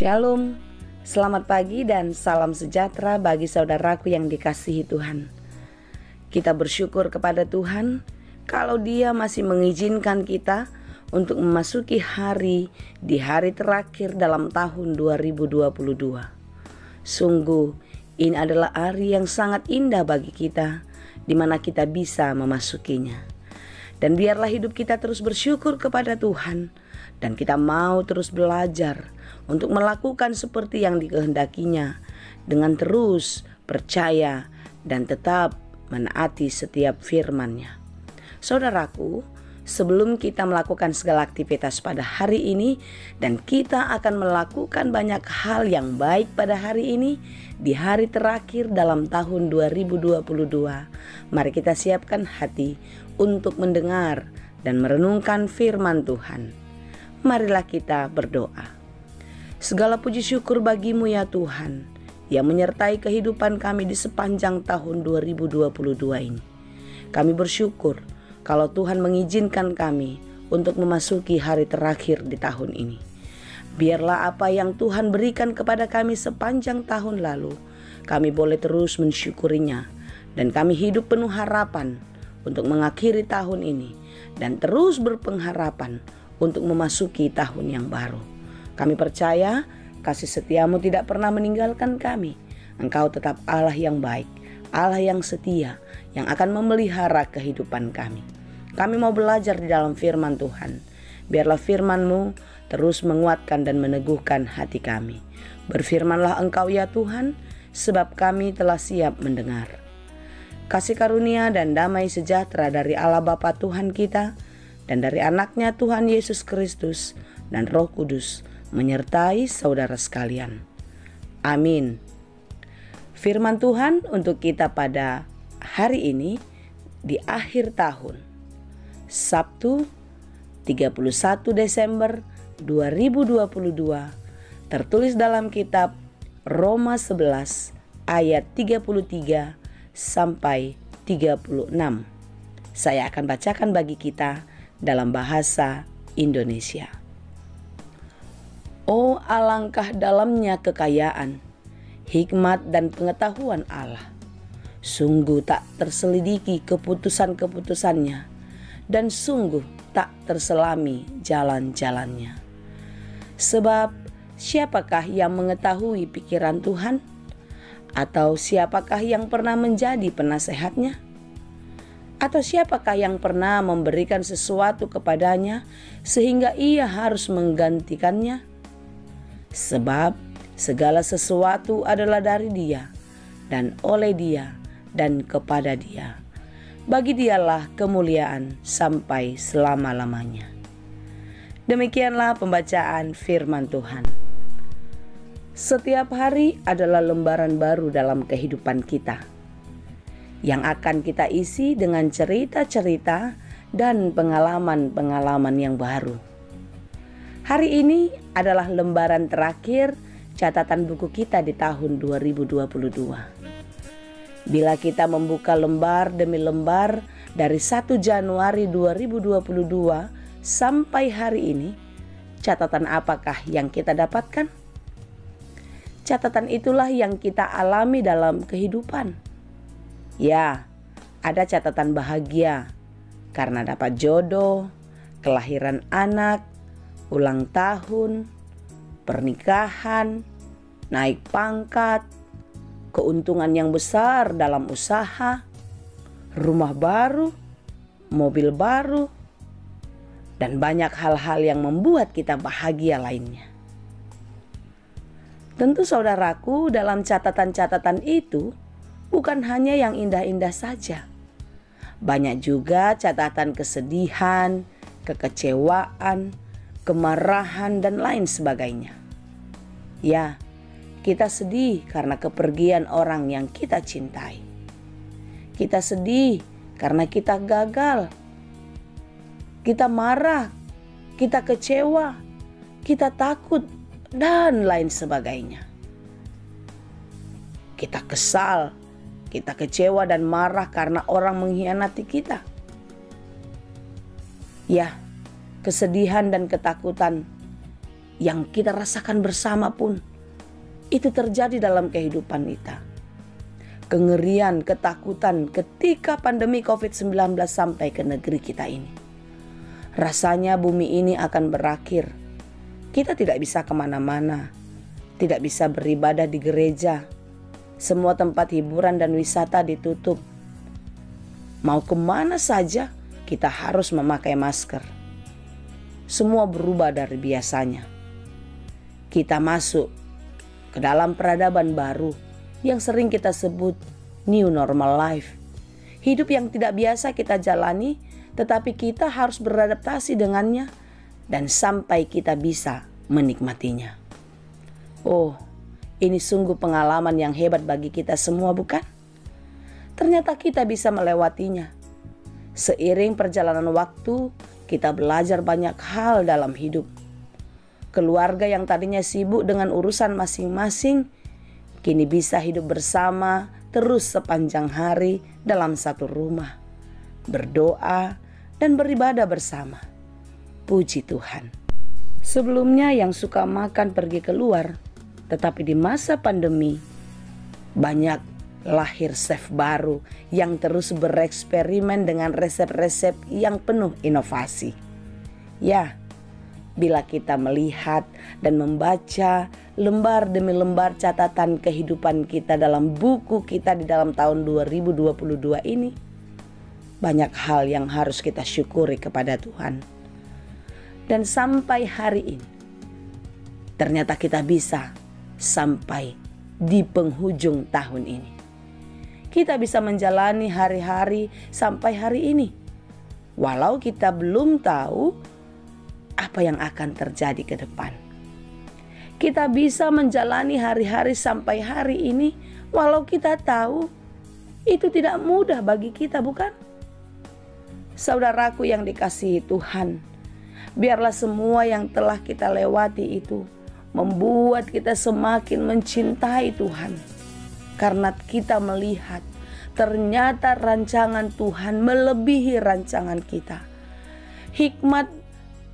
Shalom, selamat pagi dan salam sejahtera bagi saudaraku yang dikasihi Tuhan. Kita bersyukur kepada Tuhan kalau Dia masih mengizinkan kita untuk memasuki hari terakhir dalam tahun 2022. Sungguh ini adalah hari yang sangat indah bagi kita, di mana kita bisa memasukinya. Dan biarlah hidup kita terus bersyukur kepada Tuhan, dan kita mau terus belajar untuk melakukan seperti yang dikehendakinya, dengan terus percaya dan tetap menaati setiap firman-Nya. Saudaraku, sebelum kita melakukan segala aktivitas pada hari ini, dan kita akan melakukan banyak hal yang baik pada hari ini, di hari terakhir dalam tahun 2022, mari kita siapkan hati untuk mendengar dan merenungkan firman Tuhan. Marilah kita berdoa. Segala puji syukur bagimu ya Tuhan, yang menyertai kehidupan kami di sepanjang tahun 2022 ini. Kami bersyukur kalau Tuhan mengizinkan kami untuk memasuki hari terakhir di tahun ini. Biarlah apa yang Tuhan berikan kepada kami sepanjang tahun lalu, kami boleh terus mensyukurinya, dan kami hidup penuh harapan untuk mengakhiri tahun ini, dan terus berpengharapan untuk memasuki tahun yang baru. Kami percaya kasih setiamu tidak pernah meninggalkan kami. Engkau tetap Allah yang baik, Allah yang setia, yang akan memelihara kehidupan kami. Kami mau belajar di dalam firman Tuhan. Biarlah firman-Mu terus menguatkan dan meneguhkan hati kami. Berfirmanlah Engkau ya Tuhan, sebab kami telah siap mendengar. Kasih karunia dan damai sejahtera dari Allah Bapa Tuhan kita, dan dari anaknya Tuhan Yesus Kristus dan Roh Kudus menyertai saudara sekalian. Amin. Firman Tuhan untuk kita pada hari ini di akhir tahun, Sabtu 31 Desember 2022, tertulis dalam kitab Roma 11 ayat 33 sampai 36. Saya akan bacakan bagi kita dalam bahasa Indonesia. Oh, alangkah dalamnya kekayaan, hikmat dan pengetahuan Allah. Sungguh tak terselidiki keputusan-keputusannya, dan sungguh tak terselami jalan-jalannya. Sebab siapakah yang mengetahui pikiran Tuhan? Atau siapakah yang pernah menjadi penasehatnya? Atau siapakah yang pernah memberikan sesuatu kepadanya sehingga ia harus menggantikannya? Sebab segala sesuatu adalah dari Dia, dan oleh Dia, dan kepada Dia. Bagi Dialah kemuliaan sampai selama-lamanya. Demikianlah pembacaan firman Tuhan. Setiap hari adalah lembaran baru dalam kehidupan kita, yang akan kita isi dengan cerita-cerita dan pengalaman-pengalaman yang baru. Hari ini adalah lembaran terakhir catatan buku kita di tahun 2022. Bila kita membuka lembar demi lembar dari 1 Januari 2022 sampai hari ini, catatan apakah yang kita dapatkan? Catatan itulah yang kita alami dalam kehidupan. Ya, ada catatan bahagia karena dapat jodoh, kelahiran anak, ulang tahun, pernikahan, naik pangkat, keuntungan yang besar dalam usaha, rumah baru, mobil baru, dan banyak hal-hal yang membuat kita bahagia lainnya. Tentu saudaraku, dalam catatan-catatan itu bukan hanya yang indah-indah saja. Banyak juga catatan kesedihan, kekecewaan, kemarahan, dan lain sebagainya. Ya, kita sedih karena kepergian orang yang kita cintai. Kita sedih karena kita gagal. Kita marah, kita kecewa, kita takut, dan lain sebagainya. Kita kesal, kita kecewa dan marah karena orang mengkhianati kita. Ya, kesedihan dan ketakutan yang kita rasakan bersama pun itu terjadi dalam kehidupan kita. Kengerian, ketakutan ketika pandemi COVID-19 sampai ke negeri kita ini. Rasanya bumi ini akan berakhir. Kita tidak bisa kemana-mana, tidak bisa beribadah di gereja. Semua tempat hiburan dan wisata ditutup. Mau kemana saja kita harus memakai masker. Semua berubah dari biasanya. Kita masuk ke dalam peradaban baru yang sering kita sebut new normal life. Hidup yang tidak biasa kita jalani, tetapi kita harus beradaptasi dengannya dan sampai kita bisa menikmatinya. Oh, ini sungguh pengalaman yang hebat bagi kita semua, bukan? Ternyata kita bisa melewatinya. Seiring perjalanan waktu, kita belajar banyak hal dalam hidup. Keluarga yang tadinya sibuk dengan urusan masing-masing, kini bisa hidup bersama terus sepanjang hari dalam satu rumah, berdoa dan beribadah bersama. Puji Tuhan. Sebelumnya yang suka makan pergi keluar, tetapi di masa pandemi banyak lahir chef baru yang terus bereksperimen dengan resep-resep yang penuh inovasi. Ya, bila kita melihat dan membaca lembar demi lembar catatan kehidupan kita dalam buku kita di dalam tahun 2022 ini, banyak hal yang harus kita syukuri kepada Tuhan. Dan sampai hari ini, ternyata kita bisa sampai di penghujung tahun ini. Kita bisa menjalani hari-hari sampai hari ini. Walau kita belum tahu apa yang akan terjadi ke depan. Kita bisa menjalani hari-hari sampai hari ini walau kita tahu itu tidak mudah bagi kita, bukan? Saudaraku yang dikasihi Tuhan, biarlah semua yang telah kita lewati itu membuat kita semakin mencintai Tuhan. Karena kita melihat ternyata rancangan Tuhan melebihi rancangan kita. Hikmat,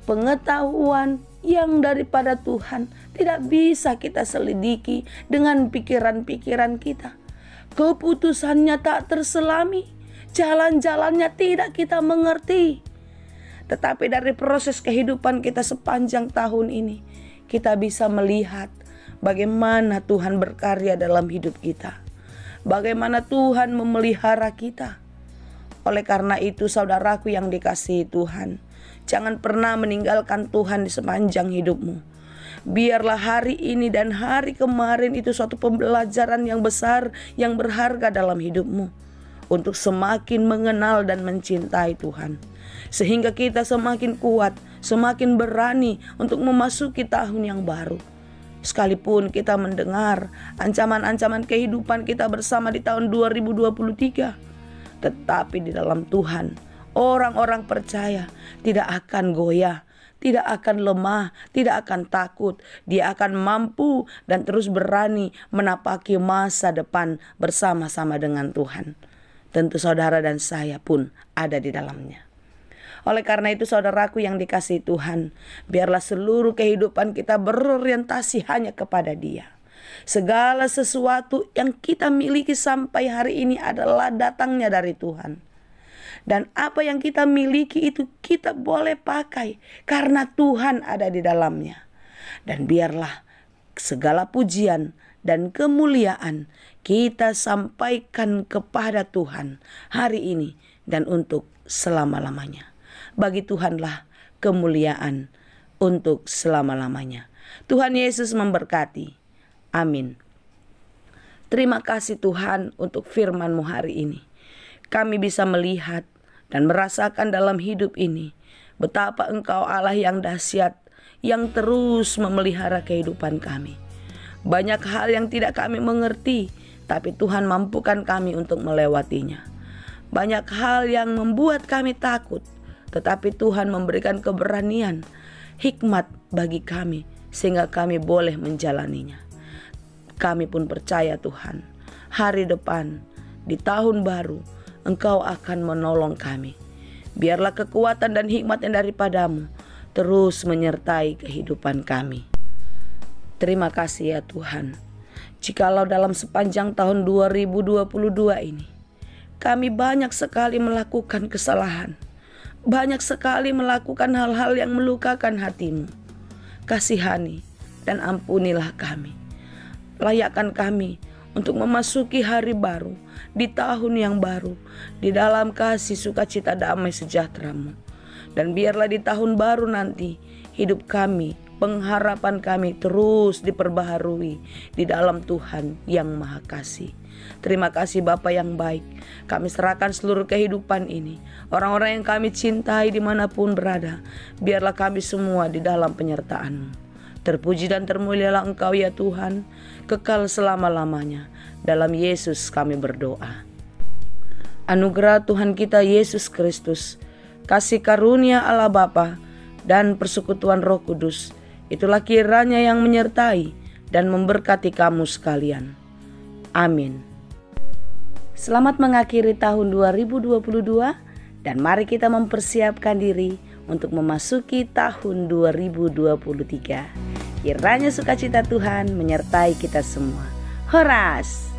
pengetahuan yang daripada Tuhan tidak bisa kita selidiki dengan pikiran-pikiran kita. Keputusannya tak terselami, jalan-jalannya tidak kita mengerti. Tetapi dari proses kehidupan kita sepanjang tahun ini, kita bisa melihat bagaimana Tuhan berkarya dalam hidup kita. Bagaimana Tuhan memelihara kita. Oleh karena itu saudaraku yang dikasihi Tuhan, jangan pernah meninggalkan Tuhan di sepanjang hidupmu. Biarlah hari ini dan hari kemarin itu suatu pembelajaran yang besar, yang berharga dalam hidupmu. Untuk semakin mengenal dan mencintai Tuhan. Sehingga kita semakin kuat, semakin berani untuk memasuki tahun yang baru. Sekalipun kita mendengar ancaman-ancaman kehidupan kita bersama di tahun 2023. Tetapi di dalam Tuhan, orang-orang percaya tidak akan goyah, tidak akan lemah, tidak akan takut. Dia akan mampu dan terus berani menapaki masa depan bersama-sama dengan Tuhan. Tentu saudara dan saya pun ada di dalamnya. Oleh karena itu saudaraku yang dikasihi Tuhan, biarlah seluruh kehidupan kita berorientasi hanya kepada Dia. Segala sesuatu yang kita miliki sampai hari ini adalah datangnya dari Tuhan. Dan apa yang kita miliki itu kita boleh pakai karena Tuhan ada di dalamnya. Dan biarlah segala pujian dan kemuliaan kita sampaikan kepada Tuhan hari ini dan untuk selama-lamanya. Bagi Tuhanlah kemuliaan untuk selama-lamanya. Tuhan Yesus memberkati. Amin. Terima kasih Tuhan untuk firman-Mu hari ini. Kami bisa melihat dan merasakan dalam hidup ini betapa Engkau Allah yang dahsyat, yang terus memelihara kehidupan kami. Banyak hal yang tidak kami mengerti, tapi Tuhan mampukan kami untuk melewatinya. Banyak hal yang membuat kami takut, tetapi Tuhan memberikan keberanian, hikmat bagi kami, sehingga kami boleh menjalaninya. Kami pun percaya Tuhan, hari depan, di tahun baru, Engkau akan menolong kami. Biarlah kekuatan dan hikmat yang daripada-Mu terus menyertai kehidupan kami. Terima kasih ya Tuhan. Jikalau dalam sepanjang tahun 2022 ini kami banyak sekali melakukan kesalahan, banyak sekali melakukan hal-hal yang melukakan hati-Mu, kasihani dan ampunilah kami. Layakkan kami untuk memasuki hari baru, di tahun yang baru, di dalam kasih, sukacita, damai sejahtera-Mu. Dan biarlah di tahun baru nanti hidup kami, pengharapan kami terus diperbaharui di dalam Tuhan yang Maha Kasih. Terima kasih Bapa yang baik. Kami serahkan seluruh kehidupan ini, orang-orang yang kami cintai dimanapun berada. Biarlah kami semua di dalam penyertaan-Mu. Terpuji dan termulialah Engkau ya Tuhan, kekal selama-lamanya. Dalam Yesus kami berdoa. Anugerah Tuhan kita Yesus Kristus, kasih karunia Allah Bapa, dan persekutuan Roh Kudus, itulah kiranya yang menyertai dan memberkati kamu sekalian. Amin. Selamat mengakhiri tahun 2022 dan mari kita mempersiapkan diri untuk memasuki tahun 2023. Kiranya sukacita Tuhan menyertai kita semua. Horas!